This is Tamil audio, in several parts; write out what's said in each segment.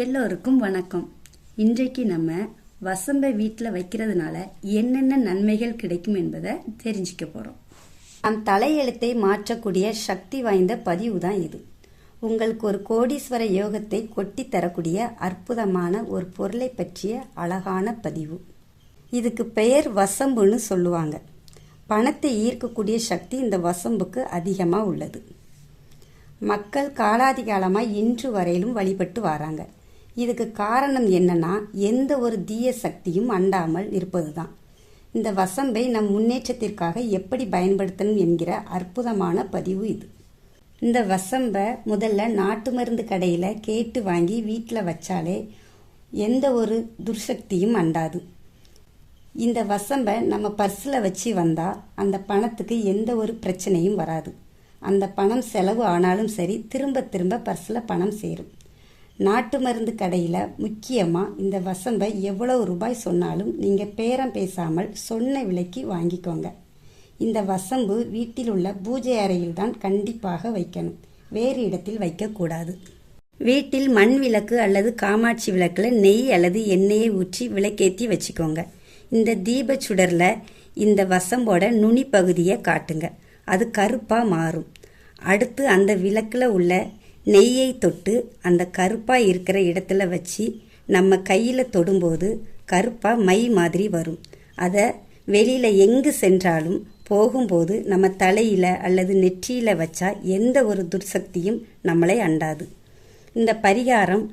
எல்லோருக்கும் வணக்கம். இன்றைக்கு நம்ம வசம்பை வீட்டில் வைக்கிறதுனால என்னென்ன நன்மைகள் கிடைக்கும் என்பதை தெரிஞ்சுக்க போகிறோம். நம் தலையெழுத்தை மாற்றக்கூடிய சக்தி வாய்ந்த பதிவு தான் இது. உங்களுக்கு ஒரு கோடீஸ்வர யோகத்தை கொட்டி தரக்கூடிய அற்புதமான ஒரு பொருளை பற்றிய அழகான பதிவு. இதுக்கு பெயர் வசம்புன்னு சொல்லுவாங்க. பணத்தை ஈர்க்கக்கூடிய சக்தி இந்த வசம்புக்கு அதிகமாக உள்ளது. மக்கள் காலாதி காலமாக இன்று வரையிலும் வழிபட்டு வராங்க. இதுக்கு காரணம் என்னன்னா, எந்த ஒரு தீய சக்தியும் அண்டாமல் இருப்பது தான். இந்த வசம்பை நம் முன்னேற்றத்திற்காக எப்படி பயன்படுத்தணும் என்கிற அற்புதமான பதிவு இது. இந்த வசம்பை முதல்ல நாட்டு மருந்து கடையில் கேட்டு வாங்கி வீட்டில் வச்சாலே எந்த ஒரு துர்சக்தியும் அண்டாது. இந்த வசம்பை நம்ம பர்ஸில் வச்சு வந்தால் அந்த பணத்துக்கு எந்த ஒரு பிரச்சனையும் வராது. அந்த பணம் செலவு ஆனாலும் சரி, திரும்ப திரும்ப பர்ஸில் பணம் சேரும். நாட்டு மருந்து கடையில் முக்கியமாக இந்த வசம்பை எவ்வளவு ரூபாய் சொன்னாலும் நீங்கள் பேரம் பேசாமல் சொன்ன விலைக்கு வாங்கிக்கோங்க. இந்த வசம்பு வீட்டில் உள்ள பூஜை அறையில் தான் கண்டிப்பாக வைக்கணும், வேறு இடத்தில் வைக்கக்கூடாது. வீட்டில் மண் விளக்கு அல்லது காமாட்சி விளக்கில் நெய் அல்லது எண்ணெயை ஊற்றி விளக்கேற்றி வச்சுக்கோங்க. இந்த தீப சுடரில் இந்த வசம்போட நுனி பகுதியை காட்டுங்க. அது கருப்பாக மாறும். அடுத்து அந்த விளக்கில் உள்ள நெய்யை தொட்டு அந்த கருப்பாக இருக்கிற இடத்துல வச்சு நம்ம கையில் தொடும்போது கருப்பாக மை மாதிரி வரும். அதை வெளியில் எங்கு சென்றாலும் போகும்போது நம்ம தலையில் அல்லது நெற்றியில் வச்சா எந்த ஒரு துர்சக்தியும் நம்மளை அண்டாது. இந்த பரிகாரம்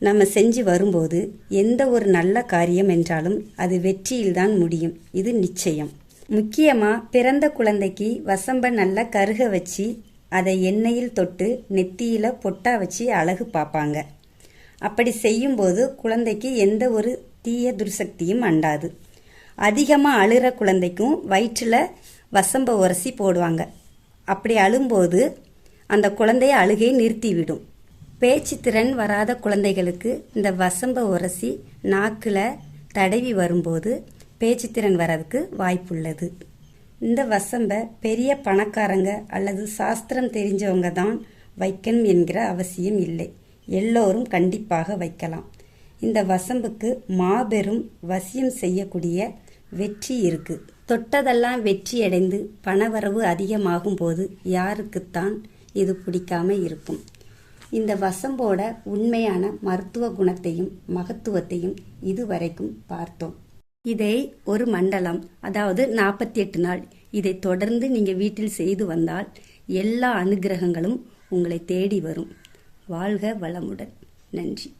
நம்ம செஞ்சு வரும்போது எந்த ஒரு நல்ல காரியம் என்றாலும் அது வெற்றியில்தான் முடியும். இது நிச்சயம். முக்கியமாக பிறந்த குழந்தைக்கு வசம்பை நல்லா கருக வச்சு அதை எண்ணெயில் தொட்டு நெத்தியில் பொட்டா வச்சு அழகு பார்ப்பாங்க. அப்படி செய்யும்போது குழந்தைக்கு எந்த ஒரு தீய துர்சக்தியும் அண்டாது. அதிகமாக அழுகிற குழந்தைக்கும் வயிற்றில் வசம்பை உரசி போடுவாங்க. அப்படி அழும்போது அந்த குழந்தைய அழுகையை நிறுத்திவிடும். பேச்சு திறன் வராத குழந்தைகளுக்கு இந்த வசம்பை உரசி நாக்கில் தடவி வரும்போது பேச்சு திறன் வர்றதுக்கு வாய்ப்புள்ளது. இந்த வசம்பை பெரிய பணக்காரங்க அல்லது சாஸ்திரம் தெரிஞ்சவங்க தான் வைக்கணும் என்கிற அவசியம் இல்லை. எல்லோரும் கண்டிப்பாக வைக்கலாம். இந்த வசம்புக்கு மாபெரும் வசியம் செய்யக்கூடிய வெற்றி இருக்கு. தொட்டதெல்லாம் வெற்றி அடைந்து பணவரவு அதிகமாகும் போது யாருக்குத்தான் இது பிடிக்காம இருக்கும். இந்த வசம்போட உண்மையான மருத்துவ குணத்தையும் மகத்துவத்தையும் இதுவரைக்கும் பார்த்தோம். இதை ஒரு மண்டலம், அதாவது 48 நாள் இதை தொடர்ந்து நீங்கள் வீட்டில் செய்து வந்தால் எல்லா அனுகிரகங்களும் உங்களை தேடி வரும். வாழ்க வளமுடன். நன்றி.